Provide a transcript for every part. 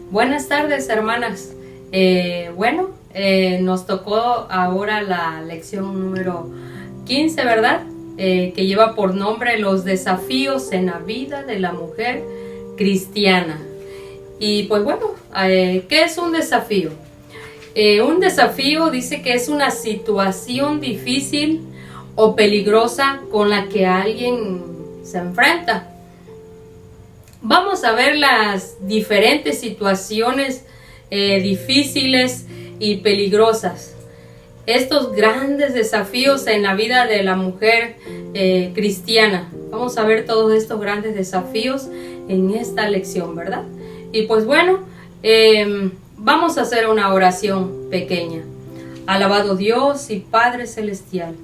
Buenas tardes, hermanas. Nos tocó ahora la lección número 15, ¿verdad? Que lleva por nombre los desafíos en la vida de la mujer cristiana. Y pues bueno, ¿qué es un desafío? Un desafío dice que es una situación difícil o peligrosa con la que alguien se enfrenta. Vamos a ver las diferentes situaciones difíciles y peligrosas. Estos grandes desafíos en la vida de la mujer cristiana. Vamos a ver todos estos grandes desafíos en esta lección, ¿verdad? Y pues bueno, vamos a hacer una oración pequeña. Alabado Dios y Padre Celestial,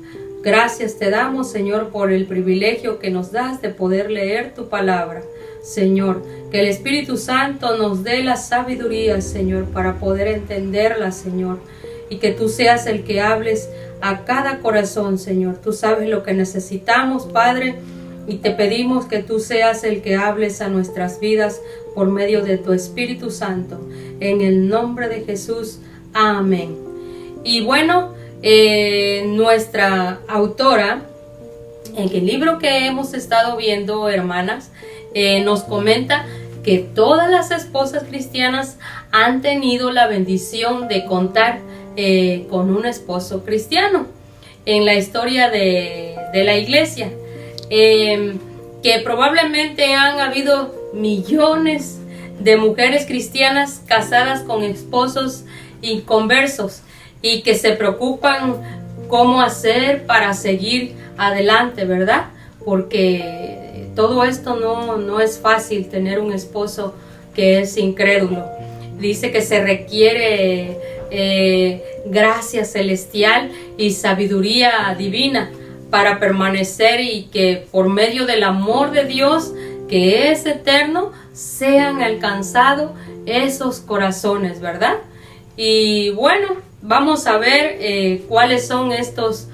gracias te damos, Señor, por el privilegio que nos das de poder leer tu palabra. Señor, que el Espíritu Santo nos dé la sabiduría, Señor, para poder entenderla, Señor, y que tú seas el que hables a cada corazón, Señor. Tú sabes lo que necesitamos, Padre, y te pedimos que tú seas el que hables a nuestras vidas por medio de tu Espíritu Santo. En el nombre de Jesús, amén. Y bueno, nuestra autora, en el libro que hemos estado viendo, hermanas, nos comenta que todas las esposas cristianas han tenido la bendición de contar con un esposo cristiano en la historia de la iglesia, que probablemente han habido millones de mujeres cristianas casadas con esposos inconversos y que se preocupan cómo hacer para seguir adelante, ¿verdad? Porque todo esto no es fácil, tener un esposo que es incrédulo. Dice que se requiere gracia celestial y sabiduría divina para permanecer, y que por medio del amor de Dios, que es eterno, sean alcanzados esos corazones, ¿verdad? Y bueno, vamos a ver cuáles son estos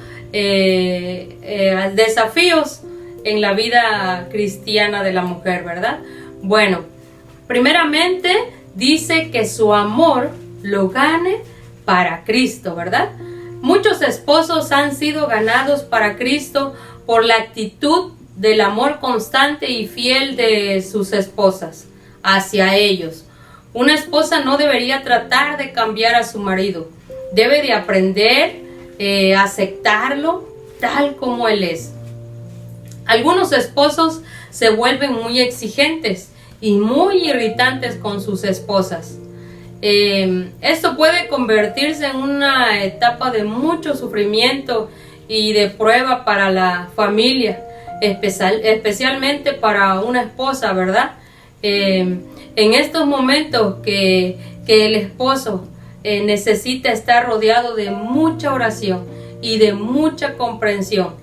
desafíos en la vida cristiana de la mujer, ¿verdad? Bueno, primeramente dice que su amor lo gane para Cristo, ¿verdad? Muchos esposos han sido ganados para Cristo por la actitud del amor constante y fiel de sus esposas hacia ellos. Una esposa no debería tratar de cambiar a su marido. Debe de aprender a aceptarlo tal como él es. Algunos esposos se vuelven muy exigentes y muy irritantes con sus esposas. Esto puede convertirse en una etapa de mucho sufrimiento y de prueba para la familia, especialmente para una esposa, ¿verdad? En estos momentos que el esposo necesita estar rodeado de mucha oración y de mucha comprensión.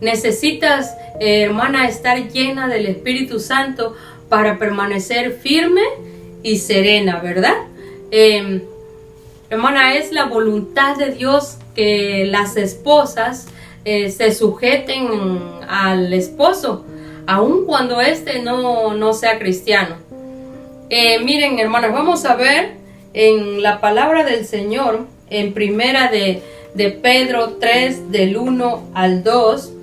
Necesitas, hermana, estar llena del Espíritu Santo para permanecer firme y serena, ¿verdad? Hermana, es la voluntad de Dios que las esposas se sujeten al esposo, aun cuando éste no sea cristiano. Miren, hermanas, vamos a ver en la palabra del Señor, en primera de Pedro 3, del 1 al 2,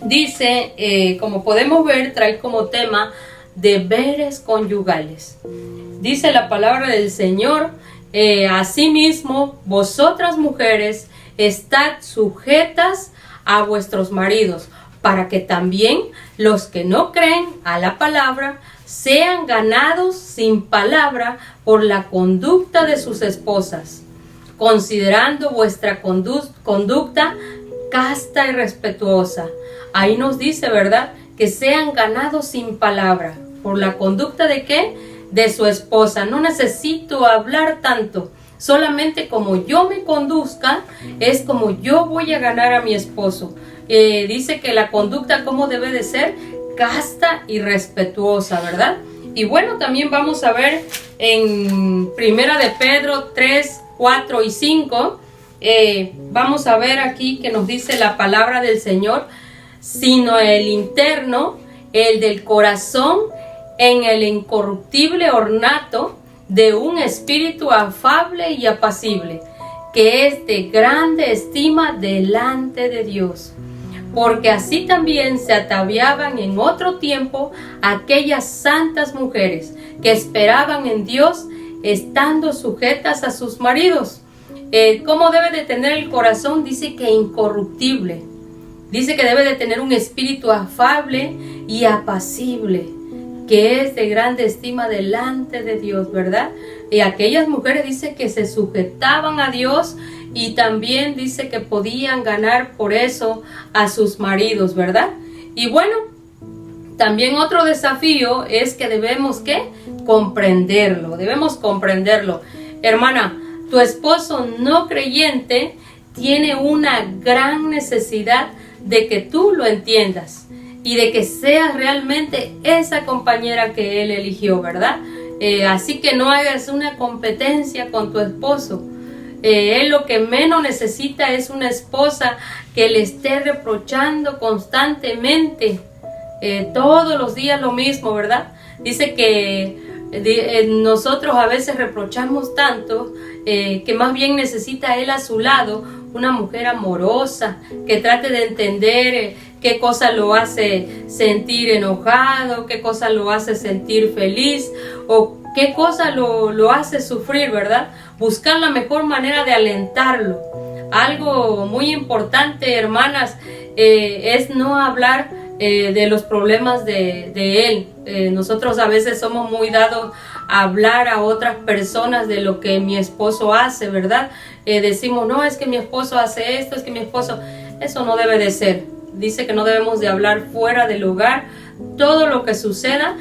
dice, como podemos ver, trae como tema deberes conyugales. Dice la palabra del Señor, asimismo, vosotras mujeres, estad sujetas a vuestros maridos, para que también los que no creen a la palabra sean ganados sin palabra por la conducta de sus esposas, considerando vuestra conducta casta y respetuosa. Ahí nos dice, ¿verdad?, que sean ganados sin palabra. ¿Por la conducta de qué? De su esposa. No necesito hablar tanto. Solamente como yo me conduzca, es como yo voy a ganar a mi esposo. Dice que la conducta, ¿cómo debe de ser? Casta y respetuosa, ¿verdad? Y bueno, también vamos a ver en primera de Pedro 3, 4 y 5. Vamos a ver aquí que nos dice la palabra del Señor, sino el interno, el del corazón, en el incorruptible ornato de un espíritu afable y apacible, que es de grande estima delante de Dios. Porque así también se ataviaban en otro tiempo aquellas santas mujeres que esperaban en Dios, estando sujetas a sus maridos. ¿Cómo debe de tener el corazón? Dice que incorruptible. Dice que debe de tener un espíritu afable y apacible, que es de grande estima delante de Dios, ¿verdad? Y aquellas mujeres dice que se sujetaban a Dios, y también dice que podían ganar por eso a sus maridos, ¿verdad? Y bueno, también otro desafío es que debemos, ¿qué? Comprenderlo, debemos comprenderlo. Hermana, tu esposo no creyente tiene una gran necesidad de que tú lo entiendas y de que seas realmente esa compañera que él eligió, ¿verdad? Así que no hagas una competencia con tu esposo. Él lo que menos necesita es una esposa que le esté reprochando constantemente, todos los días lo mismo, ¿verdad? Dice que nosotros a veces reprochamos tanto, que más bien necesita él a su lado una mujer amorosa, que trate de entender qué cosa lo hace sentir enojado, qué cosa lo hace sentir feliz, o qué cosa lo hace sufrir, ¿verdad? Buscar la mejor manera de alentarlo. Algo muy importante, hermanas, es no hablar de los problemas de él. Nosotros a veces somos muy dados a hablar a otras personas de lo que mi esposo hace, ¿verdad? Decimos, no, es que mi esposo hace esto, es que mi esposo... Eso no debe de ser. Dice que no debemos de hablar fuera del hogar. Todo lo que suceda,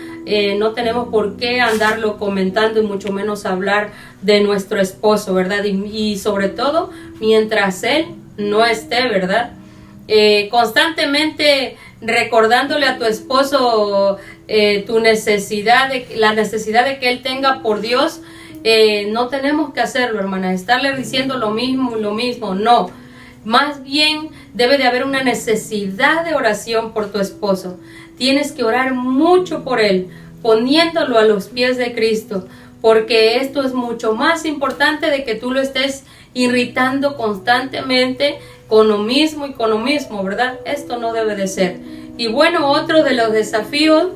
no tenemos por qué andarlo comentando, y mucho menos hablar de nuestro esposo, ¿verdad? Y sobre todo, mientras él no esté, ¿verdad? Constantemente recordándole a tu esposo tu necesidad, la necesidad de que él tenga por Dios. No tenemos que hacerlo, hermana, estarle diciendo lo mismo, no. Más bien debe de haber una necesidad de oración por tu esposo. Tienes que orar mucho por él, poniéndolo a los pies de Cristo, porque esto es mucho más importante de que tú lo estés irritando constantemente con lo mismo, ¿verdad? Esto no debe de ser. Y bueno, otro de los desafíos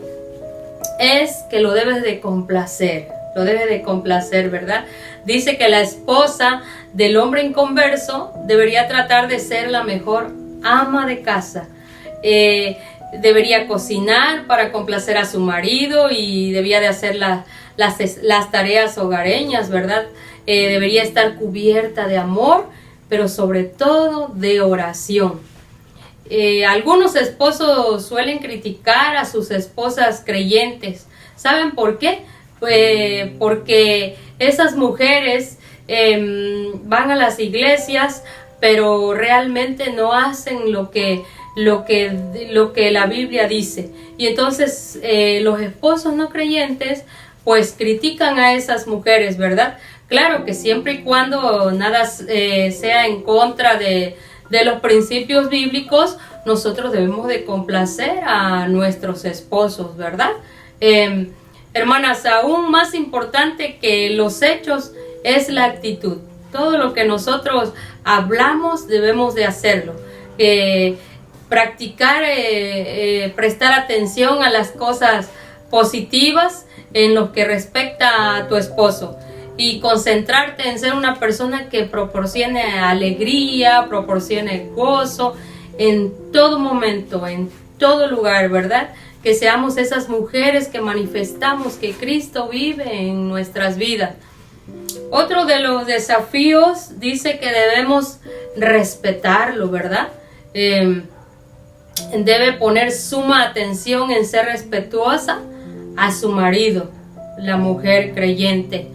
es que lo debes de complacer. ¿Verdad? Dice que la esposa del hombre inconverso debería tratar de ser la mejor ama de casa. Debería cocinar para complacer a su marido y debía de hacer las tareas hogareñas, ¿verdad? Debería estar cubierta de amor, pero sobre todo de oración. Algunos esposos suelen criticar a sus esposas creyentes. ¿Saben por qué? Porque esas mujeres van a las iglesias, pero realmente no hacen lo que la Biblia dice. Y entonces los esposos no creyentes pues critican a esas mujeres, ¿verdad? Claro que siempre y cuando nada sea en contra de los principios bíblicos, nosotros debemos de complacer a nuestros esposos, ¿verdad? Hermanas, aún más importante que los hechos es la actitud. Todo lo que nosotros hablamos debemos de hacerlo. Practicar, prestar atención a las cosas positivas en lo que respecta a tu esposo. Y concentrarte en ser una persona que proporcione alegría, proporcione gozo en todo momento, en todo lugar, ¿verdad? Que seamos esas mujeres que manifestamos que Cristo vive en nuestras vidas. Otro de los desafíos dice que debemos respetarlo, ¿verdad? Debe poner suma atención en ser respetuosa a su marido, la mujer creyente.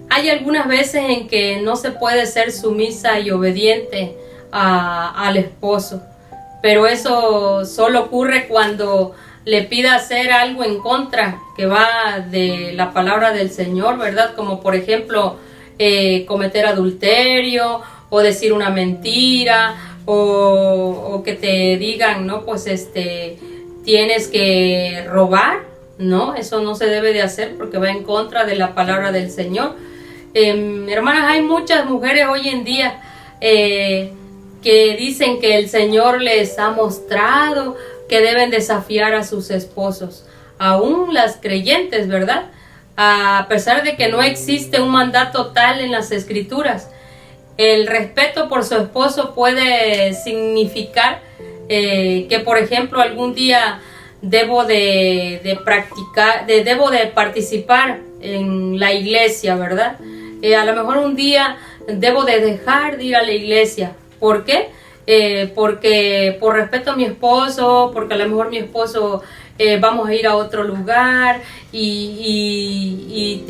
Hay algunas veces en que no se puede ser sumisa y obediente al esposo, pero eso solo ocurre cuando le pida hacer algo en contra que va de la palabra del Señor, ¿verdad? Como por ejemplo cometer adulterio o decir una mentira o que te digan, ¿no? Pues tienes que robar No, eso no se debe de hacer porque va en contra de la palabra del Señor. Hermanas, hay muchas mujeres hoy en día que dicen que el Señor les ha mostrado que deben desafiar a sus esposos. Aún las creyentes, ¿verdad? A pesar de que no existe un mandato tal en las Escrituras, el respeto por su esposo puede significar que, por ejemplo, algún día debo de participar en la iglesia, ¿verdad? A lo mejor un día debo de dejar de ir a la iglesia. ¿Por qué? Porque por respeto a mi esposo, porque a lo mejor mi esposo vamos a ir a otro lugar y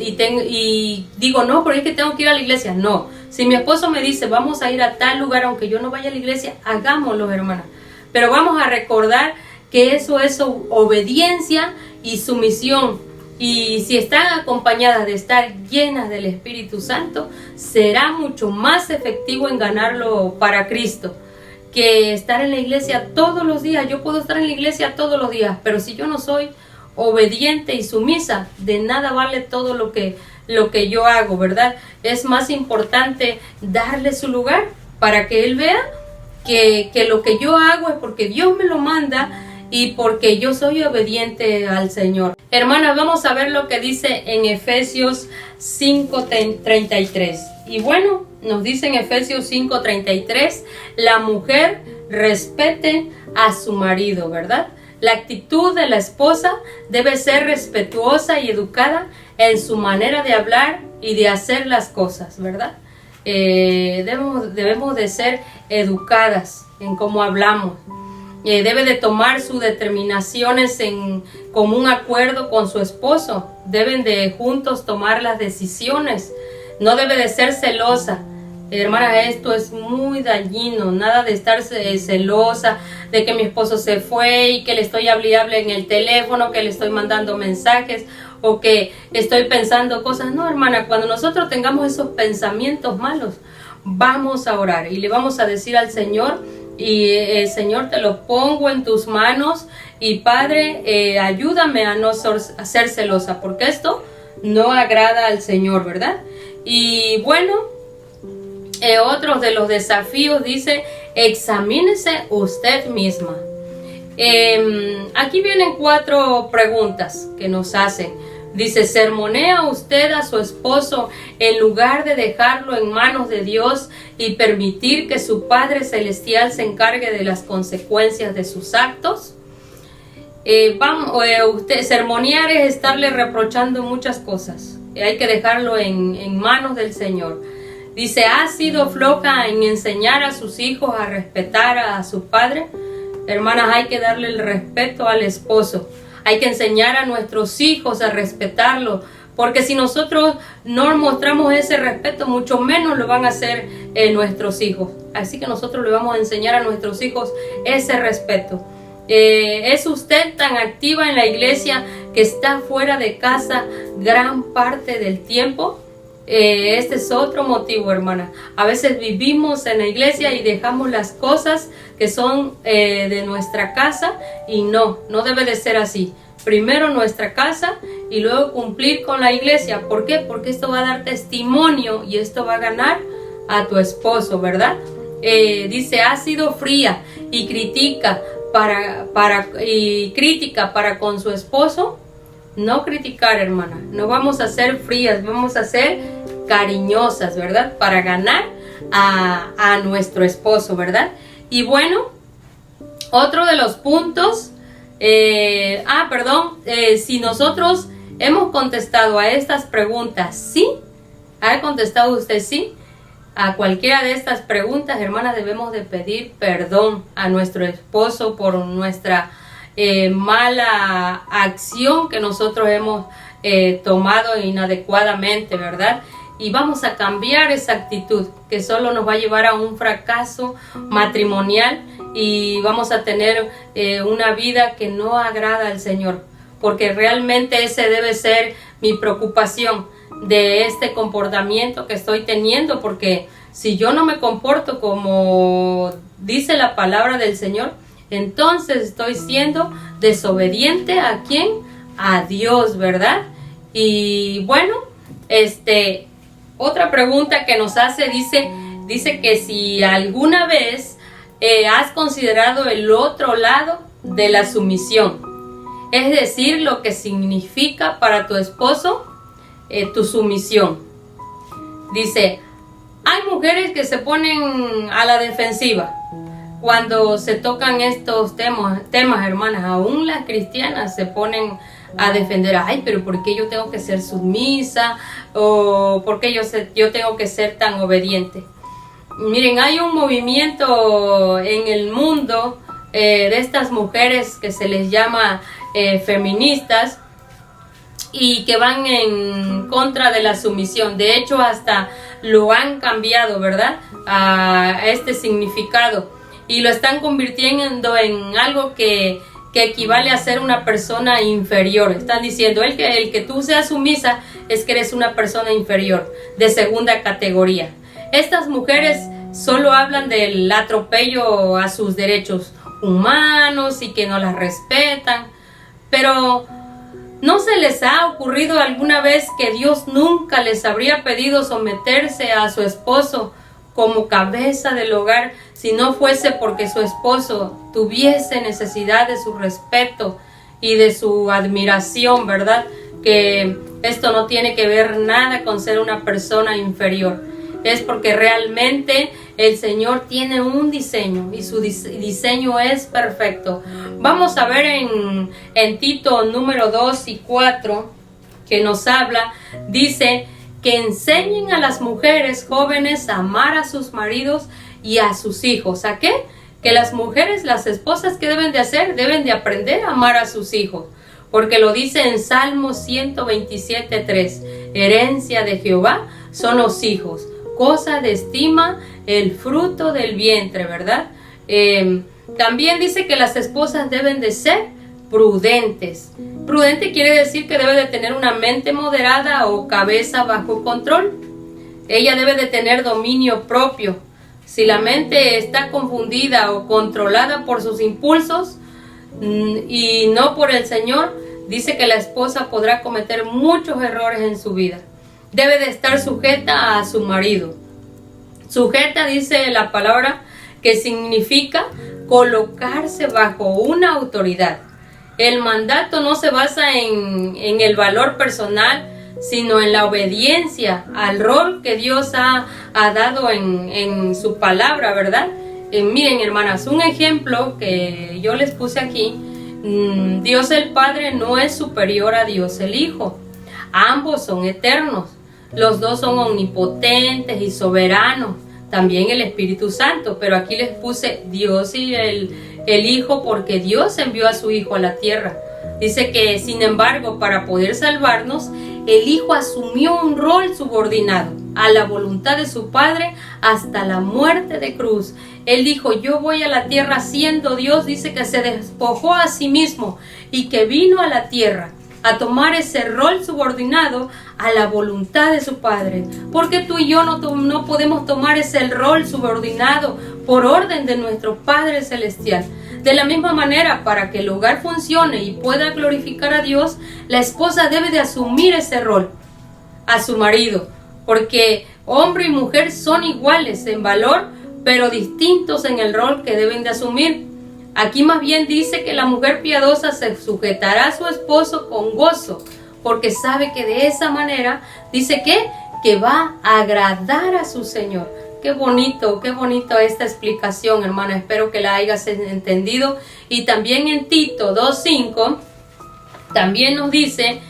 digo, no, pero es que tengo que ir a la iglesia. No, si mi esposo me dice, vamos a ir a tal lugar, aunque yo no vaya a la iglesia, hagámoslo, hermana. Pero vamos a recordar que eso es obediencia y sumisión. Y si están acompañadas de estar llenas del Espíritu Santo, será mucho más efectivo en ganarlo para Cristo que estar en la iglesia todos los días. Yo puedo estar en la iglesia todos los días, pero si yo no soy obediente y sumisa, de nada vale todo lo que yo hago, ¿verdad? Es más importante darle su lugar para que Él vea que lo que yo hago es porque Dios me lo manda y porque yo soy obediente al Señor. Hermanas, vamos a ver lo que dice en Efesios 5:33. Y bueno, nos dice en Efesios 5:33, la mujer respete a su marido, ¿verdad? La actitud de la esposa debe ser respetuosa y educada en su manera de hablar y de hacer las cosas, ¿verdad? Debemos de ser educadas en cómo hablamos. Debe de tomar sus determinaciones en común acuerdo con su esposo. Deben de juntos tomar las decisiones. No debe de ser celosa. Hermana, esto es muy dañino. Nada de estar celosa de que mi esposo se fue y que le estoy hablando en el teléfono, que le estoy mandando mensajes o que estoy pensando cosas. No, hermana, cuando nosotros tengamos esos pensamientos malos, vamos a orar y le vamos a decir al Señor, y Señor, te lo pongo en tus manos y Padre, ayúdame a no ser celosa, porque esto no agrada al Señor, ¿verdad? Y bueno, otro de los desafíos dice, examínese usted misma. Aquí vienen 4 preguntas que nos hacen. Dice, ¿sermonea usted a su esposo en lugar de dejarlo en manos de Dios y permitir que su Padre Celestial se encargue de las consecuencias de sus actos? Sermonear es estarle reprochando muchas cosas. Hay que dejarlo en manos del Señor. Dice, ¿ha sido floja en enseñar a sus hijos a respetar a su padre? Hermanas, hay que darle el respeto al esposo. Hay que enseñar a nuestros hijos a respetarlo, porque si nosotros no mostramos ese respeto, mucho menos lo van a hacer nuestros hijos. Así que nosotros le vamos a enseñar a nuestros hijos ese respeto. ¿Es usted tan activa en la iglesia que está fuera de casa gran parte del tiempo? Este es otro motivo, hermana. A veces vivimos en la iglesia y dejamos las cosas que son de nuestra casa, y no debe de ser así. Primero nuestra casa y luego cumplir con la iglesia. ¿Por qué? Porque esto va a dar testimonio y esto va a ganar a tu esposo, ¿verdad? Dice, ha sido fría y crítica para con su esposo. No criticar, hermana. No vamos a ser frías, vamos a ser cariñosas, ¿verdad? Para ganar a nuestro esposo, ¿verdad? Y bueno, otro de los puntos, si nosotros hemos contestado a estas preguntas, sí, ¿ha contestado usted sí? A cualquiera de estas preguntas, hermanas, debemos de pedir perdón a nuestro esposo por nuestra mala acción que nosotros hemos tomado inadecuadamente, ¿verdad? Y vamos a cambiar esa actitud que solo nos va a llevar a un fracaso matrimonial y vamos a tener una vida que no agrada al Señor, porque realmente ese debe ser mi preocupación de este comportamiento que estoy teniendo, porque si yo no me comporto como dice la palabra del Señor, entonces estoy siendo desobediente ¿a quién? a Dios, ¿verdad? Y bueno, otra pregunta que nos hace, dice que si alguna vez has considerado el otro lado de la sumisión, es decir, lo que significa para tu esposo tu sumisión. Dice, hay mujeres que se ponen a la defensiva cuando se tocan estos temas, hermanas. Aún las cristianas se ponen a defender, ay, pero ¿por qué yo tengo que ser sumisa? ¿O por qué yo tengo que ser tan obediente? Miren, hay un movimiento en el mundo de estas mujeres que se les llama feministas, y que van en contra de la sumisión. De hecho, hasta lo han cambiado, ¿verdad?, a este significado, y lo están convirtiendo en algo que equivale a ser una persona inferior. Están diciendo, el que tú seas sumisa es que eres una persona inferior, de segunda categoría. Estas mujeres solo hablan del atropello a sus derechos humanos y que no las respetan, pero ¿no se les ha ocurrido alguna vez que Dios nunca les habría pedido someterse a su esposo como cabeza del hogar si no fuese porque su esposo tuviese necesidad de su respeto y de su admiración, ¿verdad? Que esto no tiene que ver nada con ser una persona inferior. Es porque realmente el Señor tiene un diseño y su diseño es perfecto. Vamos a ver en Tito número 2 y 4 que nos habla, dice que enseñen a las mujeres jóvenes a amar a sus maridos y a sus hijos. ¿A qué? Que las mujeres, las esposas, ¿qué deben de hacer? Deben de aprender a amar a sus hijos. Porque lo dice en Salmo 127:3, herencia de Jehová son los hijos, cosa de estima el fruto del vientre, ¿verdad? También dice que las esposas deben de ser prudentes. Prudente quiere decir que debe de tener una mente moderada o cabeza bajo control. Ella debe de tener dominio propio. Si la mente está confundida o controlada por sus impulsos y no por el Señor, dice que la esposa podrá cometer muchos errores en su vida. Debe de estar sujeta a su marido. Sujeta, dice la palabra, que significa colocarse bajo una autoridad. El mandato no se basa en el valor personal, sino en la obediencia al rol que Dios ha dado en su palabra, ¿verdad? Miren, hermanas, un ejemplo que yo les puse aquí, Dios el Padre no es superior a Dios el Hijo. Ambos son eternos. Los dos son omnipotentes y soberanos. También el Espíritu Santo. Pero aquí les puse Dios y el Hijo porque Dios envió a su Hijo a la tierra. Dice que, sin embargo, para poder salvarnos, el Hijo asumió un rol subordinado a la voluntad de su Padre hasta la muerte de cruz. Él dijo, yo voy a la tierra siendo Dios. Dice que se despojó a sí mismo y que vino a la tierra a tomar ese rol subordinado a la voluntad de su Padre. Porque tú y yo no podemos tomar ese rol subordinado por orden de nuestro Padre Celestial. De la misma manera, para que el hogar funcione y pueda glorificar a Dios, la esposa debe de asumir ese rol a su marido. Porque hombre y mujer son iguales en valor, pero distintos en el rol que deben de asumir. Aquí más bien dice que la mujer piadosa se sujetará a su esposo con gozo, porque sabe que de esa manera, dice que va a agradar a su Señor. Qué bonito esta explicación, hermana. Espero que la hayas entendido. Y también en Tito 2:5, también nos dice,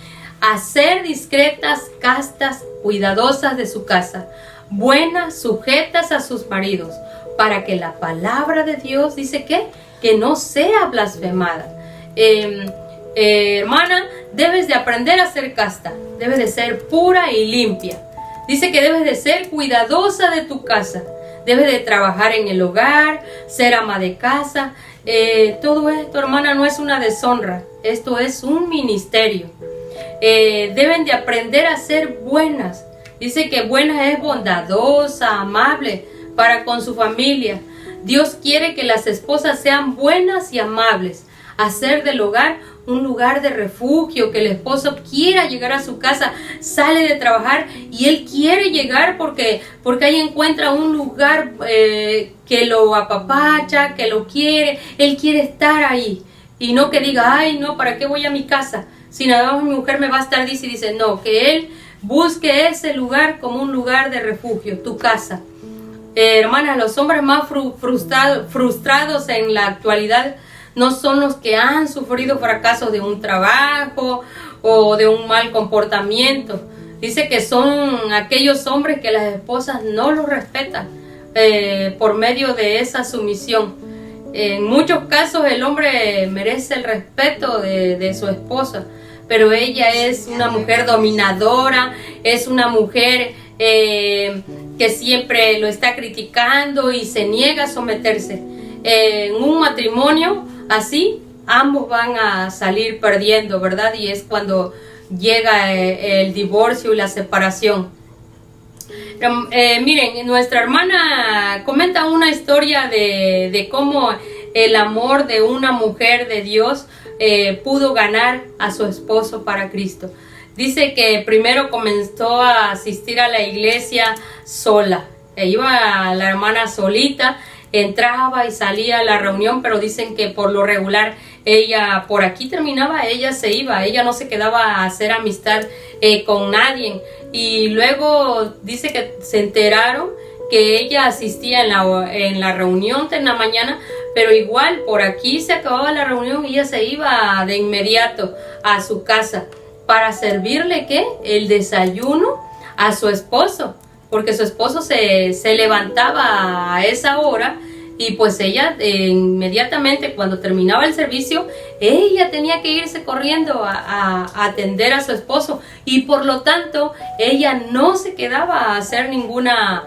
hacer discretas, castas, cuidadosas de su casa, buenas, sujetas a sus maridos, para que la palabra de Dios, dice que no sea blasfemada. Hermana, debes de aprender a ser casta, debes de ser pura y limpia. Dice que debes de ser cuidadosa de tu casa, debes de trabajar en el hogar, ser ama de casa. Todo esto, hermana, no es una deshonra, esto es un ministerio. Deben de aprender a ser buenas. Dice que buena es bondadosa, amable para con su familia. Dios quiere que las esposas sean buenas y amables, hacer del hogar un lugar de refugio, que el esposo quiera llegar a su casa, sale de trabajar y él quiere llegar porque ahí encuentra un lugar que lo apapacha, que lo quiere, él quiere estar ahí. Y no que diga, ay no, ¿para qué voy a mi casa? Si nada más mi mujer me va a estar dice, no, que él busque ese lugar como un lugar de refugio, tu casa. Hermanas, los hombres más frustrados en la actualidad no son los que han sufrido fracasos de un trabajo o de un mal comportamiento. Dice que son aquellos hombres que las esposas no los respetan por medio de esa sumisión. En muchos casos el hombre merece el respeto de su esposa, pero ella es una mujer dominadora, es una mujer que siempre lo está criticando y se niega a someterse. En un matrimonio así, ambos van a salir perdiendo, ¿verdad? Y es cuando llega el divorcio y la separación. Miren, nuestra hermana comenta una historia de cómo el amor de una mujer de Dios pudo ganar a su esposo para Cristo. Dice que primero comenzó a asistir a la iglesia sola. Iba la hermana solita, entraba y salía a la reunión, pero dicen que por lo regular ella por aquí terminaba, ella se iba, ella no se quedaba a hacer amistad con nadie. Y luego dice que se enteraron que ella asistía en la reunión de la mañana, pero igual por aquí se acababa la reunión y ella se iba de inmediato a su casa para servirle ¿qué? El desayuno a su esposo, porque su esposo se levantaba a esa hora y pues ella inmediatamente cuando terminaba el servicio, ella tenía que irse corriendo a atender a su esposo y por lo tanto ella no se quedaba a hacer ninguna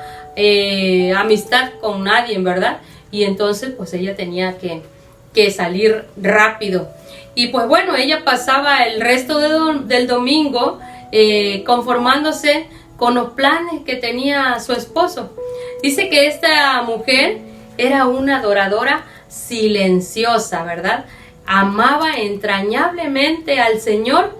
amistad con nadie, ¿verdad? Y entonces pues ella tenía que salir rápido. Y pues bueno, ella pasaba el resto del domingo conformándose con los planes que tenía su esposo. Dice que esta mujer era una adoradora silenciosa, ¿verdad? Amaba entrañablemente al Señor,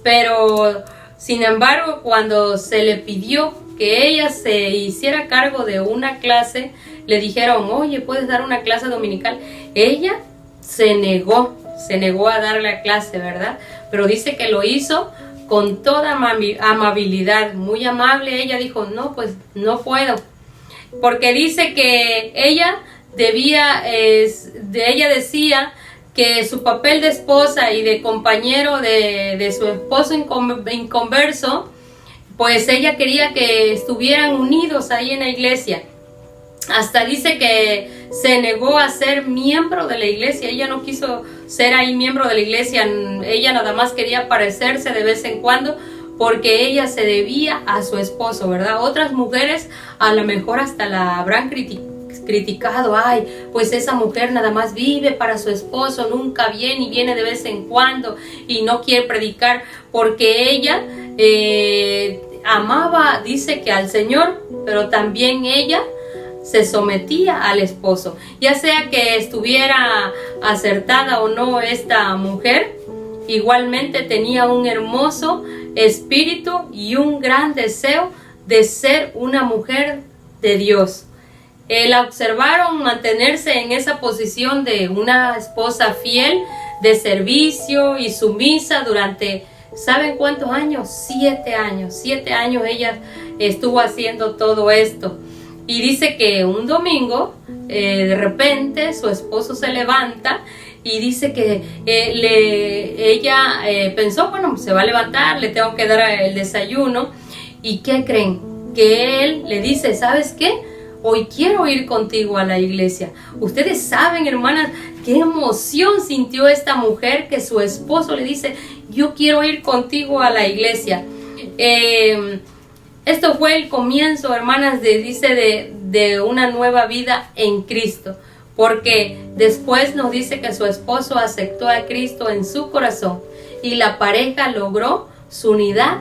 pero sin embargo, cuando se le pidió que ella se hiciera cargo de una clase, le dijeron, oye, ¿puedes dar una clase dominical? Ella se negó a dar la clase, ¿verdad? Pero dice que lo hizo con toda amabilidad, muy amable. Ella dijo, no, pues no puedo. Porque dice que ella ella decía que su papel de esposa y de compañero de su esposo inconverso, pues ella quería que estuvieran unidos ahí en la iglesia. Hasta dice que se negó a ser miembro de la iglesia. Ella no quiso ser ahí miembro de la iglesia. Ella nada más quería aparecerse de vez en cuando porque ella se debía a su esposo, ¿verdad? Otras mujeres a lo mejor hasta la habrán criticado. Ay, pues esa mujer nada más vive para su esposo, nunca viene y viene de vez en cuando y no quiere predicar porque ella amaba, dice que al Señor, pero también ella se sometía al esposo. Ya sea que estuviera acertada o no esta mujer, igualmente tenía un hermoso espíritu y un gran deseo de ser una mujer de Dios. La observaron mantenerse en esa posición de una esposa fiel, de servicio y sumisa durante, ¿saben cuántos años? 7 años. 7 años ella estuvo haciendo todo esto. Y dice que un domingo, de repente, su esposo se levanta y dice que ella pensó, bueno, se va a levantar, le tengo que dar el desayuno. ¿Y qué creen? Que él le dice, ¿sabes qué? Hoy quiero ir contigo a la iglesia. Ustedes saben, hermanas, qué emoción sintió esta mujer que su esposo le dice, yo quiero ir contigo a la iglesia. Esto fue el comienzo, hermanas, de una nueva vida en Cristo. Porque después nos dice que su esposo aceptó a Cristo en su corazón y la pareja logró su unidad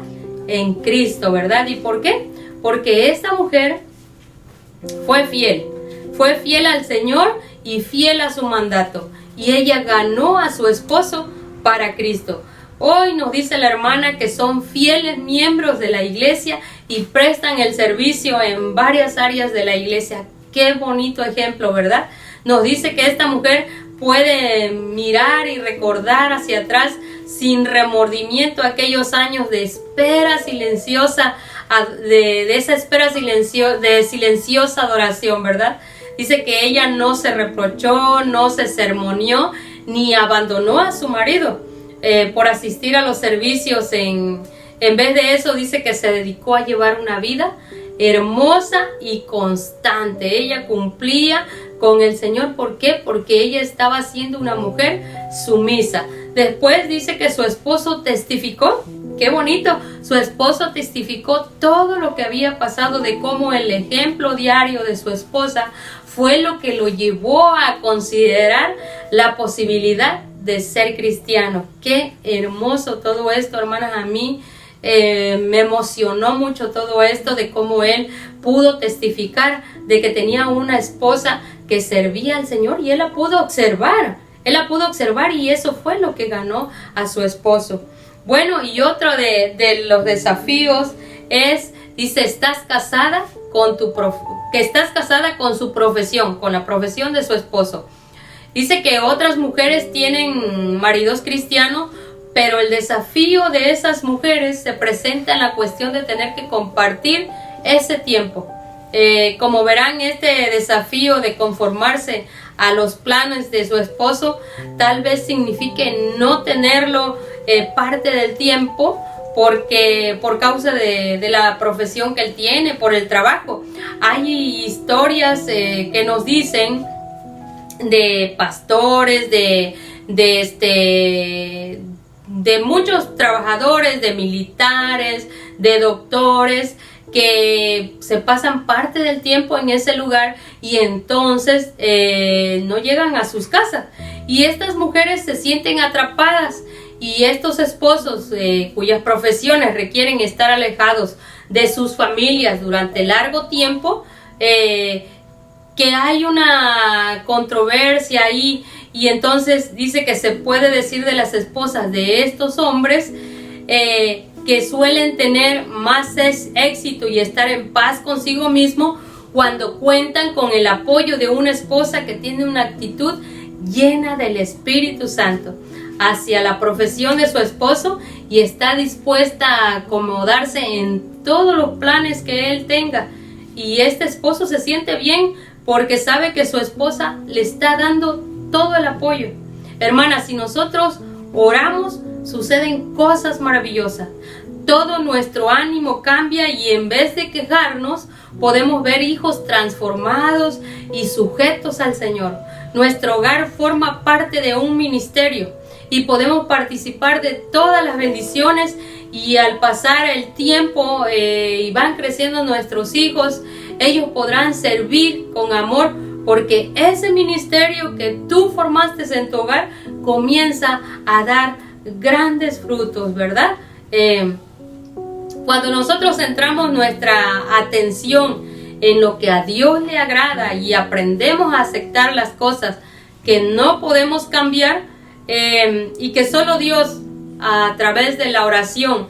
en Cristo, ¿verdad? ¿Y por qué? Porque esta mujer fue fiel al Señor y fiel a su mandato. Y ella ganó a su esposo para Cristo. Hoy nos dice la hermana que son fieles miembros de la iglesia y prestan el servicio en varias áreas de la iglesia. Qué bonito ejemplo, ¿verdad? Nos dice que esta mujer puede mirar y recordar hacia atrás sin remordimiento aquellos años de espera silenciosa, de esa espera silenciosa adoración, ¿verdad? Dice que ella no se reprochó, no se sermoneó, ni abandonó a su marido por asistir a los servicios. En vez de eso, dice que se dedicó a llevar una vida hermosa y constante. Ella cumplía con el Señor. ¿Por qué? Porque ella estaba siendo una mujer sumisa. Después dice que su esposo testificó. ¡Qué bonito! Su esposo testificó todo lo que había pasado, de cómo el ejemplo diario de su esposa fue lo que lo llevó a considerar la posibilidad de ser cristiano. ¡Qué hermoso todo esto, hermanas! A mí me emocionó mucho todo esto, de cómo él pudo testificar de que tenía una esposa que servía al Señor, y él la pudo observar. Y eso fue lo que ganó a su esposo. Bueno, y otro de los desafíos es, dice, estás casada con su profesión, con la profesión de su esposo. Dice que otras mujeres tienen maridos cristianos, pero el desafío de esas mujeres se presenta en la cuestión de tener que compartir ese tiempo. Como verán, este desafío de conformarse a los planes de su esposo tal vez signifique no tenerlo parte del tiempo, porque por causa de la profesión que él tiene, por el trabajo. Hay historias que nos dicen de pastores, de muchos trabajadores, de militares, de doctores, que se pasan parte del tiempo en ese lugar y entonces no llegan a sus casas. Y estas mujeres se sienten atrapadas, y estos esposos cuyas profesiones requieren estar alejados de sus familias durante largo tiempo, que hay una controversia ahí. Y entonces dice que se puede decir de las esposas de estos hombres que suelen tener más éxito y estar en paz consigo mismo cuando cuentan con el apoyo de una esposa que tiene una actitud llena del Espíritu Santo hacia la profesión de su esposo y está dispuesta a acomodarse en todos los planes que él tenga. Y este esposo se siente bien porque sabe que su esposa le está dando todo el apoyo. Hermanas, si nosotros oramos, suceden cosas maravillosas. Todo nuestro ánimo cambia y en vez de quejarnos, podemos ver hijos transformados y sujetos al Señor. Nuestro hogar forma parte de un ministerio y podemos participar de todas las bendiciones, y al pasar el tiempo y van creciendo nuestros hijos, ellos podrán servir con amor, porque ese ministerio que tú formaste en tu hogar comienza a dar grandes frutos, ¿verdad? Cuando nosotros centramos nuestra atención en lo que a Dios le agrada y aprendemos a aceptar las cosas que no podemos cambiar y que solo Dios a través de la oración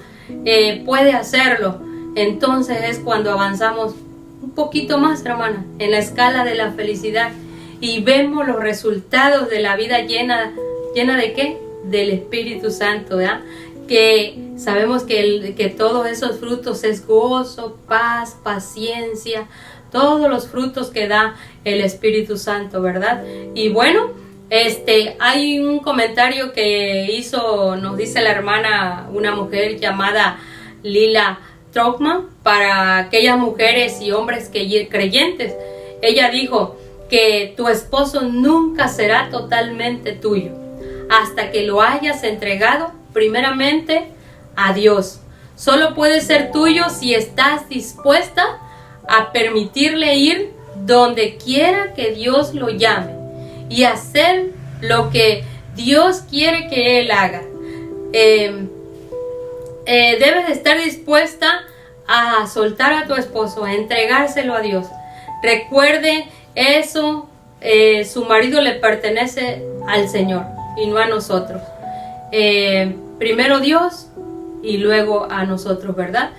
puede hacerlo, entonces es cuando avanzamos un poquito más, hermana, en la escala de la felicidad y vemos los resultados de la vida llena ¿de qué? Del Espíritu Santo, ¿verdad? Que sabemos que todos esos frutos es gozo, paz, paciencia, todos los frutos que da el Espíritu Santo, ¿verdad? Y bueno, hay un comentario que nos dice la hermana, una mujer llamada Lila Trockman, para aquellas mujeres y hombres creyentes. Ella dijo que tu esposo nunca será totalmente tuyo hasta que lo hayas entregado primeramente a Dios. Solo puede ser tuyo si estás dispuesta a permitirle ir donde quiera que Dios lo llame y hacer lo que Dios quiere que Él haga. Debes de estar dispuesta a soltar a tu esposo, a entregárselo a Dios. Recuerde eso, su marido le pertenece al Señor y no a nosotros. primero Dios y luego a nosotros, ¿verdad?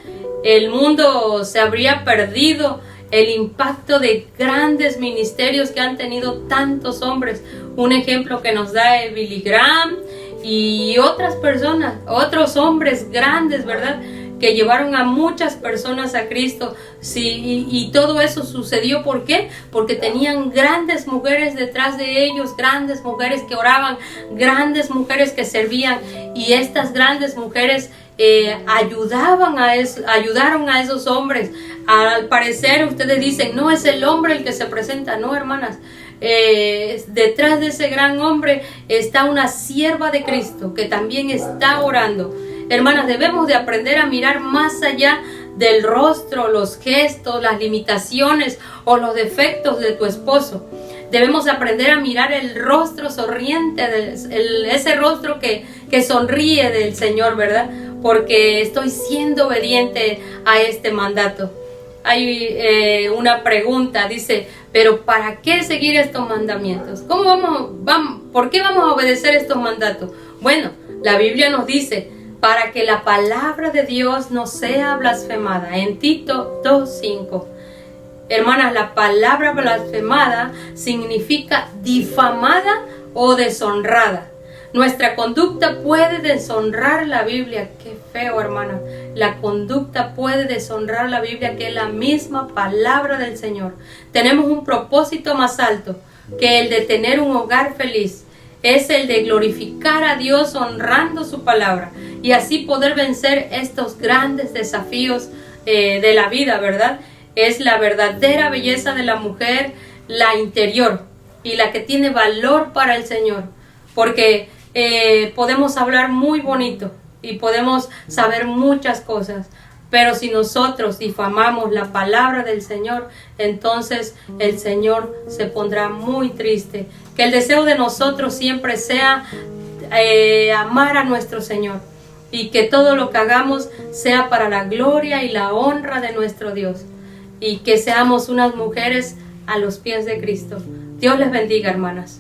El mundo se habría perdido el impacto de grandes ministerios que han tenido tantos hombres. Un ejemplo que nos da Billy Graham y otras personas, otros hombres grandes, ¿verdad?, que llevaron a muchas personas a Cristo. Sí, y todo eso sucedió, ¿por qué? Porque tenían grandes mujeres detrás de ellos, grandes mujeres que oraban, grandes mujeres que servían, y estas grandes mujeres ayudaron a esos hombres. Al parecer ustedes dicen, no es el hombre el que se presenta. No, hermanas, detrás de ese gran hombre está una sierva de Cristo que también está orando. Hermanas, debemos de aprender a mirar más allá del rostro, los gestos, las limitaciones o los defectos de tu esposo. Debemos aprender a mirar el rostro sonriente, ese rostro que sonríe del Señor, ¿verdad? Porque estoy siendo obediente a este mandato. Hay una pregunta, dice, pero ¿para qué seguir estos mandamientos? ¿Por qué vamos a obedecer estos mandatos? Bueno, la Biblia nos dice, para que la palabra de Dios no sea blasfemada, en Tito 2:5. Hermanas, la palabra blasfemada significa difamada o deshonrada. Nuestra conducta puede deshonrar la Biblia. Qué feo, hermana. La conducta puede deshonrar la Biblia, que es la misma palabra del Señor. Tenemos un propósito más alto que el de tener un hogar feliz. Es el de glorificar a Dios honrando su palabra y así poder vencer estos grandes desafíos de la vida, ¿verdad? Es la verdadera belleza de la mujer, la interior y la que tiene valor para el Señor, porque podemos hablar muy bonito y podemos saber muchas cosas, pero si nosotros difamamos la palabra del Señor, entonces el Señor se pondrá muy triste. Que el deseo de nosotros siempre sea amar a nuestro Señor y que todo lo que hagamos sea para la gloria y la honra de nuestro Dios, y que seamos unas mujeres a los pies de Cristo. Dios les bendiga, hermanas.